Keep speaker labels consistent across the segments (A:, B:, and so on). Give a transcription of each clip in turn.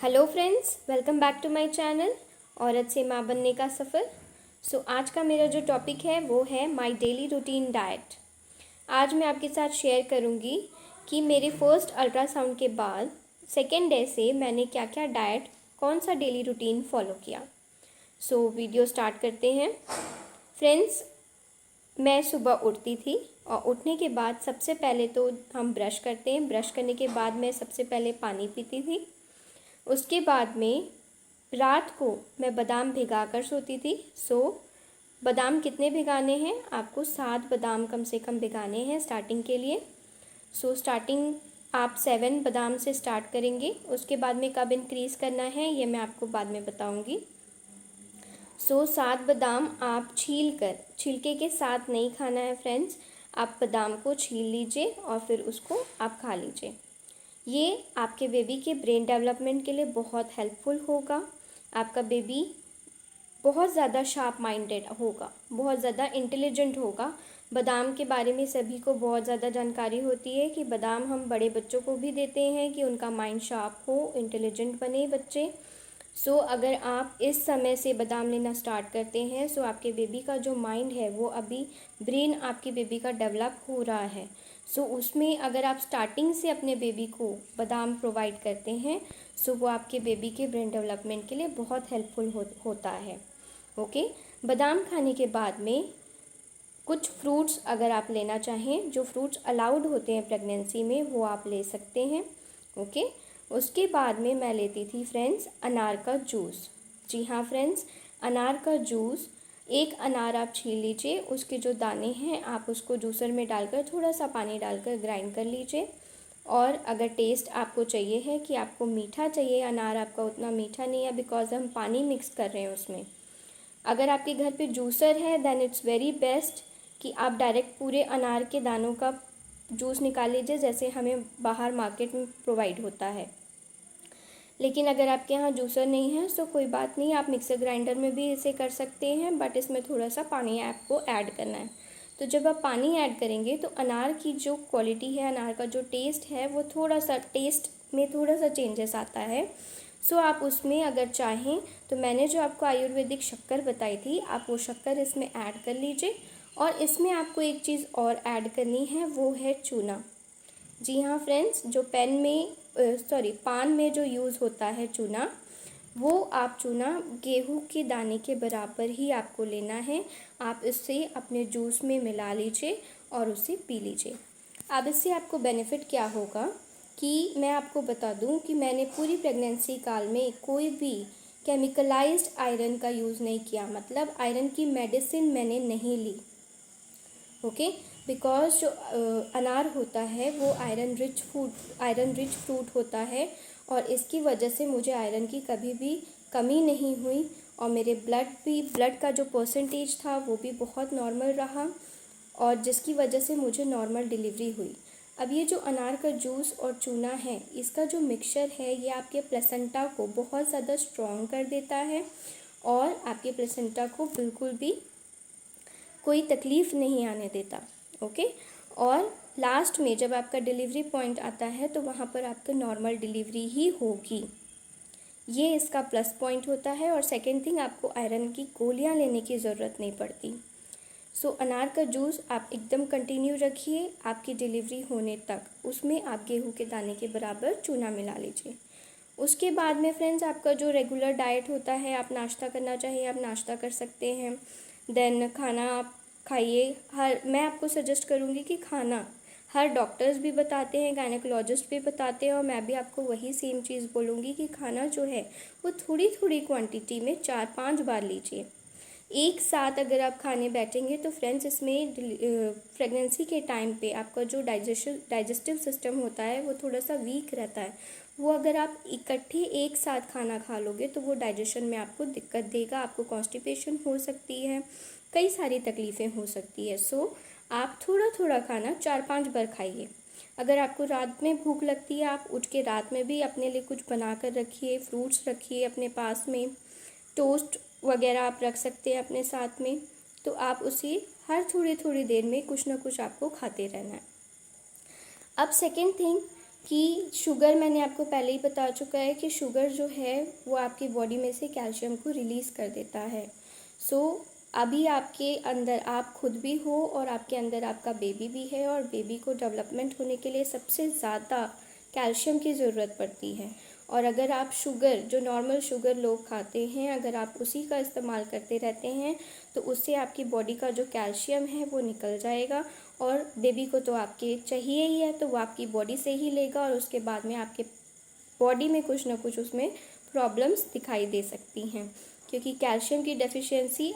A: Hello friends, welcome back to my channel औरत से माँ बनने का सफ़र। आज का मेरा जो टॉपिक है वो है माय डेली रूटीन डाइट। आज मैं आपके साथ शेयर करूँगी कि मेरे फर्स्ट अल्ट्रासाउंड के बाद सेकेंड डे से मैंने क्या क्या डाइट, कौन सा डेली रूटीन फॉलो किया। वीडियो स्टार्ट करते हैं। फ्रेंड्स, मैं सुबह उठती थी और उठने के बाद सबसे पहले तो हम ब्रश करते हैं। ब्रश करने के बाद मैं सबसे पहले पानी पीती थी। उसके बाद में रात को मैं बादाम भिगा कर सोती थी। बादाम कितने भिगाने हैं आपको? 7 बादाम कम से कम भिगाने हैं स्टार्टिंग के लिए। स्टार्टिंग आप 7 बादाम से स्टार्ट करेंगे। उसके बाद में कब इंक्रीज़ करना है ये मैं आपको बाद में बताऊंगी। 7 बादाम आप छिलके के साथ नहीं खाना है फ्रेंड्स। आप बादाम को छील लीजिए और फिर उसको आप खा लीजिए। ये आपके बेबी के ब्रेन डेवलपमेंट के लिए बहुत हेल्पफुल होगा। आपका बेबी बहुत ज़्यादा शार्प माइंडेड होगा, बहुत ज़्यादा इंटेलिजेंट होगा। बादाम के बारे में सभी को बहुत ज़्यादा जानकारी होती है कि बादाम हम बड़े बच्चों को भी देते हैं कि उनका माइंड शार्प हो, इंटेलिजेंट बने बच्चे। अगर आप इस समय से बादाम लेना स्टार्ट करते हैं आपके बेबी का जो माइंड है वो अभी ब्रेन आपके बेबी का डेवलप हो रहा है। उसमें अगर आप स्टार्टिंग से अपने बेबी को बादाम प्रोवाइड करते हैं वो आपके बेबी के ब्रेन डेवलपमेंट के लिए बहुत हेल्पफुल होता है। ओके, बादाम खाने के बाद में कुछ फ्रूट्स अगर आप लेना चाहें, जो फ्रूट्स अलाउड होते हैं प्रेगनेंसी में, वो आप ले सकते हैं। ओके, उसके बाद में मैं लेती थी फ्रेंड्स अनार का जूस। जी हाँ फ्रेंड्स, अनार का जूस। एक अनार आप छील लीजिए, उसके जो दाने हैं आप उसको जूसर में डालकर थोड़ा सा पानी डालकर ग्राइंड कर लीजिए। और अगर टेस्ट आपको चाहिए है कि आपको मीठा चाहिए, अनार आपका उतना मीठा नहीं है बिकॉज हम पानी मिक्स कर रहे हैं उसमें। अगर आपके घर पे जूसर है देन इट्स वेरी बेस्ट कि आप डायरेक्ट पूरे अनार के दानों का जूस निकाल लीजिए जैसे हमें बाहर मार्केट में प्रोवाइड होता है। लेकिन अगर आपके यहाँ जूसर नहीं है कोई बात नहीं, आप मिक्सर ग्राइंडर में भी इसे कर सकते हैं, बट इसमें थोड़ा सा पानी आपको ऐड करना है। तो जब आप पानी ऐड करेंगे तो अनार की जो क्वालिटी है, अनार का जो टेस्ट है वो थोड़ा सा टेस्ट में थोड़ा सा चेंजेस आता है। आप उसमें अगर चाहें तो मैंने जो आपको आयुर्वेदिक शक्कर बताई थी, आप वो शक्कर इसमें ऐड कर लीजिए। और इसमें आपको एक चीज़ और ऐड करनी है, वो है चूना। जी हाँ फ्रेंड्स, जो पान में जो यूज़ होता है चूना, वो आप चूना गेहूं के दाने के बराबर ही आपको लेना है। आप इससे अपने जूस में मिला लीजिए और उसे पी लीजिए। अब इससे आपको बेनिफिट क्या होगा कि मैं आपको बता दूं कि मैंने पूरी प्रेगनेंसी काल में कोई भी केमिकलाइज्ड आयरन का यूज़ नहीं किया, मतलब आयरन की मेडिसिन मैंने नहीं ली। ओके, बिकॉज जो अनार होता है वो आयरन रिच फ्रूट होता है और इसकी वजह से मुझे आयरन की कभी भी कमी नहीं हुई। और मेरे ब्लड का जो परसेंटेज था वो भी बहुत नॉर्मल रहा और जिसकी वजह से मुझे नॉर्मल डिलीवरी हुई। अब ये जो अनार का जूस और चूना है, इसका जो मिक्सचर है ये आपके प्लेसेंटा को बहुत ज़्यादा स्ट्रॉन्ग कर देता है और आपके प्लेसेंटा को बिल्कुल भी कोई तकलीफ़ नहीं आने देता। ओके, और लास्ट में जब आपका डिलीवरी पॉइंट आता है तो वहाँ पर आपका नॉर्मल डिलीवरी ही होगी। ये इसका प्लस पॉइंट होता है। और सेकेंड थिंग, आपको आयरन की गोलियाँ लेने की ज़रूरत नहीं पड़ती। अनार का जूस आप एकदम कंटिन्यू रखिए आपकी डिलीवरी होने तक। उसमें आप गेहूं के दाने के बराबर चूना मिला लीजिए। उसके बाद में फ्रेंड्स, आपका जो रेगुलर डाइट होता है, आप नाश्ता करना चाहिए आप नाश्ता कर सकते हैं। देन खाना आप खाइए। मैं आपको सजेस्ट करूँगी कि खाना हर डॉक्टर्स भी बताते हैं, गायनेकोलॉजिस्ट भी बताते हैं, और मैं भी आपको वही सेम चीज़ बोलूँगी कि खाना जो है वो थोड़ी थोड़ी क्वांटिटी में 4-5 बार लीजिए। एक साथ अगर आप खाने बैठेंगे तो फ्रेंड्स, इसमें प्रेगनेंसी के टाइम पे आपका जो डाइजेस्टिव सिस्टम होता है वो थोड़ा सा वीक रहता है। वो अगर आप इकट्ठे एक साथ खाना खा लोगे तो वो डाइजेशन में आपको दिक्कत देगा, आपको कॉन्स्टिपेशन हो सकती है, कई सारी तकलीफ़ें हो सकती है। आप थोड़ा थोड़ा खाना 4-5 बार खाइए। अगर आपको रात में भूख लगती है, आप उठ के रात में भी अपने लिए कुछ बना कर रखिए, फ्रूट्स रखिए अपने पास में, टोस्ट वगैरह आप रख सकते हैं अपने साथ में। तो आप उसे हर थोड़ी थोड़ी देर में कुछ ना कुछ आपको खाते रहना है। अब सेकेंड थिंग कि शुगर, मैंने आपको पहले ही बता चुका है कि शुगर जो है वो आपकी बॉडी में से कैल्शियम को रिलीज़ कर देता है। सो अभी आपके अंदर आप खुद भी हो और आपके अंदर आपका बेबी भी है, और बेबी को डेवलपमेंट होने के लिए सबसे ज़्यादा कैल्शियम की ज़रूरत पड़ती है। और अगर आप शुगर, जो नॉर्मल शुगर लोग खाते हैं, अगर आप उसी का इस्तेमाल करते रहते हैं तो उससे आपकी बॉडी का जो कैल्शियम है वो निकल जाएगा, और बेबी को तो आपके चाहिए ही है, तो वो आपकी बॉडी से ही लेगा, और उसके बाद में आपके बॉडी में कुछ ना कुछ उसमें प्रॉब्लम्स दिखाई दे सकती हैं, क्योंकि कैल्शियम की डेफिशिएंसी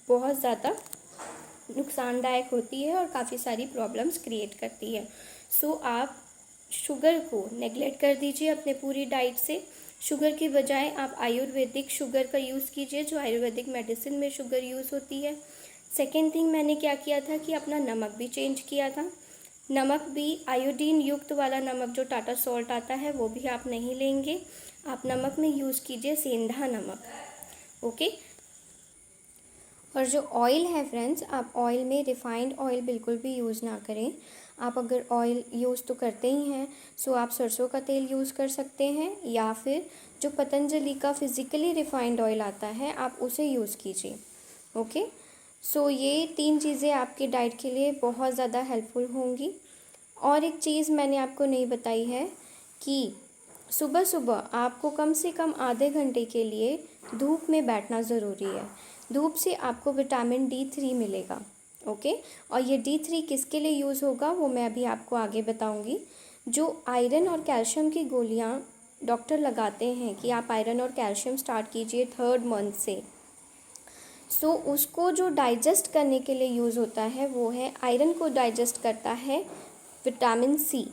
A: बहुत ज़्यादा नुकसानदायक होती है और काफ़ी सारी प्रॉब्लम्स क्रिएट करती है। सो आप शुगर को नेगलेक्ट कर दीजिए अपने पूरी डाइट से। शुगर की बजाय आप आयुर्वेदिक शुगर का यूज़ कीजिए, जो आयुर्वेदिक मेडिसिन में शुगर यूज़ होती है। सेकेंड थिंग मैंने क्या किया था कि अपना नमक भी चेंज किया था। नमक भी आयोडीन युक्त वाला नमक, जो टाटा सॉल्ट आता है, वो भी आप नहीं लेंगे। आप नमक में यूज़ कीजिए सेंधा नमक, ओके। और जो ऑयल है फ्रेंड्स, आप ऑयल में रिफाइंड ऑयल बिल्कुल भी यूज़ ना करें। आप अगर ऑयल यूज़ तो करते ही हैं, सो आप सरसों का तेल यूज़ कर सकते हैं, या फिर जो पतंजलि का फिज़िकली रिफाइंड ऑयल आता है आप उसे यूज़ कीजिए, ओके। सो ये 3 चीज़ें आपकी डाइट के लिए बहुत ज़्यादा हेल्पफुल होंगी। और एक चीज़ मैंने आपको नहीं बताई है कि सुबह सुबह आपको कम से कम आधे घंटे के लिए धूप में बैठना ज़रूरी है। धूप से आपको विटामिन D3 मिलेगा, ओके। और ये D3 किसके लिए यूज़ होगा वो मैं अभी आपको आगे बताऊंगी। जो आयरन और कैल्शियम की गोलियां डॉक्टर लगाते हैं कि आप आयरन और कैल्शियम स्टार्ट कीजिए 3rd मंथ से, सो उसको जो डाइजेस्ट करने के लिए यूज़ होता है वो है, आयरन को डाइजेस्ट करता है विटामिन C,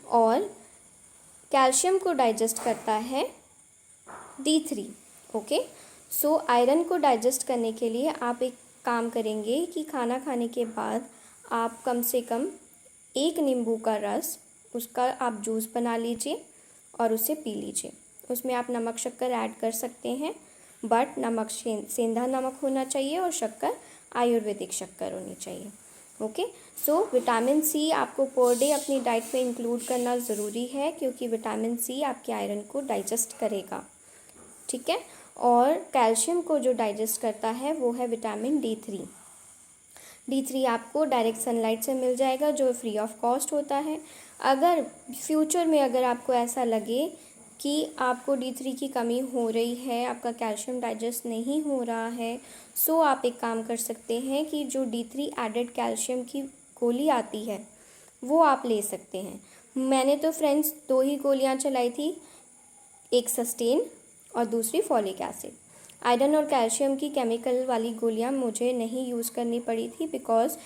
A: और कैल्शियम को डाइजेस्ट करता है D3, ओके। सो आयरन को डाइजेस्ट करने के लिए आप एक काम करेंगे कि खाना खाने के बाद आप कम से कम 1 नींबू का रस, उसका आप जूस बना लीजिए और उसे पी लीजिए। उसमें आप नमक शक्कर ऐड कर सकते हैं, बट नमक सेंधा नमक होना चाहिए और शक्कर आयुर्वेदिक शक्कर होनी चाहिए, ओके। सो विटामिन C आपको पर डे अपनी डाइट में इंक्लूड करना ज़रूरी है, क्योंकि विटामिन C आपके आयरन को डाइजेस्ट करेगा, ठीक है। और कैल्शियम को जो डाइजेस्ट करता है वो है विटामिन D3। D3 आपको डायरेक्ट सनलाइट से मिल जाएगा, जो फ्री ऑफ कॉस्ट होता है। अगर फ्यूचर में अगर आपको ऐसा लगे कि आपको D3 की कमी हो रही है, आपका कैल्शियम डाइजेस्ट नहीं हो रहा है, सो आप एक काम कर सकते हैं कि जो D3 एडेड कैल्शियम की गोली आती है वो आप ले सकते हैं। मैंने तो फ्रेंड्स 2 ही गोलियां चलाई थी, एक सस्टेन और दूसरी फॉलिक एसिड। आयरन और कैल्शियम की केमिकल वाली गोलियां मुझे नहीं यूज़ करनी पड़ी थी, बिकॉज़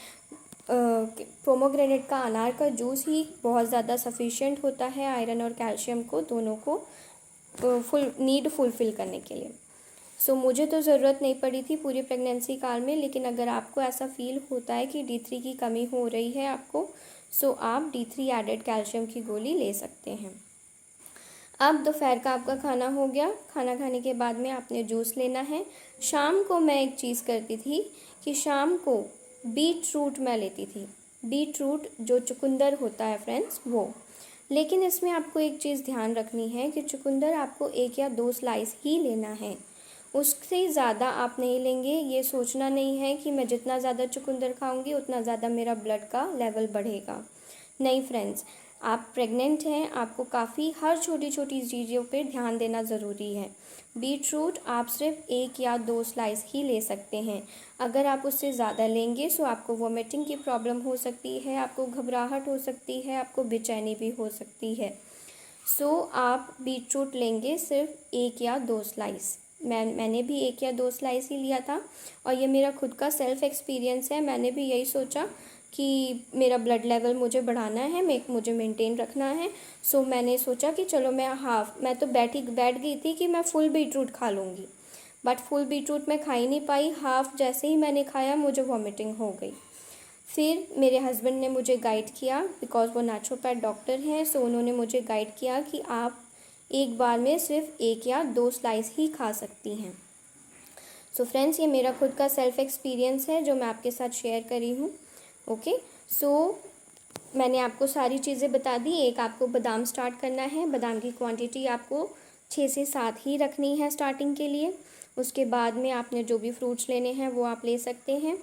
A: पोमोग्रेनेट का, अनार का जूस ही बहुत ज़्यादा सफिशिएंट होता है आयरन और कैल्शियम को दोनों को फुलफ़िल करने के लिए। सो मुझे तो ज़रूरत नहीं पड़ी थी पूरी प्रेगनेंसी काल में, लेकिन अगर आपको ऐसा फील होता है कि D3 की कमी हो रही है आपको, सो आप D3 एडेड कैल्शियम की गोली ले सकते हैं। अब दोपहर का आपका खाना हो गया, खाना खाने के बाद में आपने जूस लेना है। शाम को मैं एक चीज़ करती थी कि शाम को बीट रूट मैं लेती थी, बीट रूट जो चुकंदर होता है फ्रेंड्स वो। लेकिन इसमें आपको एक चीज़ ध्यान रखनी है कि चुकंदर आपको 1 या 2 स्लाइस ही लेना है, उससे ज़्यादा आप नहीं लेंगे। ये सोचना नहीं है कि मैं जितना ज़्यादा चुकंदर खाऊंगी उतना ज़्यादा मेरा ब्लड का लेवल बढ़ेगा। नहीं फ्रेंड्स, आप प्रेग्नेंट हैं, आपको काफ़ी हर छोटी छोटी चीज़ों पे ध्यान देना ज़रूरी है। बीट रूट आप सिर्फ 1 या 2 स्लाइस ही ले सकते हैं। अगर आप उससे ज़्यादा लेंगे सो आपको वोमिटिंग की प्रॉब्लम हो सकती है, आपको घबराहट हो सकती है, आपको बेचैनी भी हो सकती है। सो आप बीट रूट लेंगे सिर्फ 1 या 2 स्लाइस। मैंने भी 1 या 2 स्लाइस ही लिया था, और ये मेरा खुद का सेल्फ एक्सपीरियंस है। मैंने भी यही सोचा कि मेरा ब्लड लेवल मुझे बढ़ाना है, मुझे मेंटेन रखना है। सो मैंने सोचा कि चलो मैं तो बैठ गई थी कि मैं फुल बीट रूट खा लूँगी, बट फुल बीट रूट मैं खा ही नहीं पाई। हाफ जैसे ही मैंने खाया मुझे वॉमिटिंग हो गई। फिर मेरे हस्बैंड ने मुझे गाइड किया, बिकॉज़ वो नेचुरोपैथ डॉक्टर हैं, सो उन्होंने मुझे गाइड किया कि आप एक बार में सिर्फ 1 या 2 स्लाइस ही खा सकती हैं। सो फ्रेंड्स, ये मेरा खुद का सेल्फ एक्सपीरियंस है जो मैं आपके साथ शेयर करी हूँ, ओके। सो मैंने आपको सारी चीज़ें बता दी। एक आपको बादाम स्टार्ट करना है, बादाम की क्वांटिटी आपको 6 से 7 ही रखनी है स्टार्टिंग के लिए। उसके बाद में आपने जो भी फ्रूट्स लेने हैं वो आप ले सकते हैं।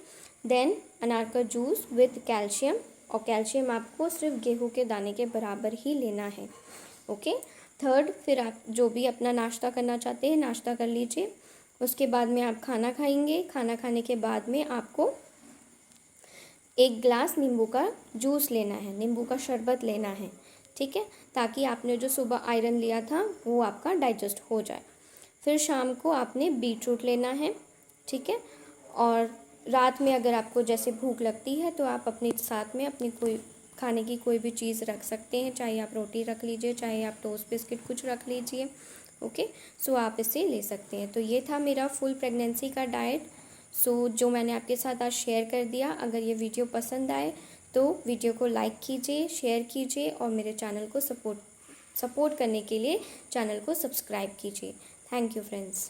A: देन अनार का जूस विद कैल्शियम, और कैल्शियम आपको सिर्फ गेहूं के दाने के बराबर ही लेना है। ओके। थर्ड, फिर आप जो भी अपना नाश्ता करना चाहते हैं नाश्ता कर लीजिए। उसके बाद में आप खाना खाएंगे। खाना खाने के बाद में आपको 1 गिलास नींबू का जूस लेना है, नींबू का शरबत लेना है, ठीक है, ताकि आपने जो सुबह आयरन लिया था वो आपका डाइजेस्ट हो जाए। फिर शाम को आपने बीट रूट लेना है, ठीक है। और रात में अगर आपको जैसे भूख लगती है तो आप अपने साथ में अपनी कोई खाने की कोई भी चीज़ रख सकते हैं, चाहे आप रोटी रख लीजिए, चाहे आप टोस्ट बिस्किट कुछ रख लीजिए। ओके। सो आप इसे ले सकते हैं। तो ये था मेरा फुल प्रेगनेंसी का डाइट। सो जो मैंने आपके साथ आज शेयर कर दिया। अगर ये वीडियो पसंद आए तो वीडियो को लाइक कीजिए, शेयर कीजिए, और मेरे चैनल को सपोर्ट करने के लिए चैनल को सब्सक्राइब कीजिए। Thank you friends.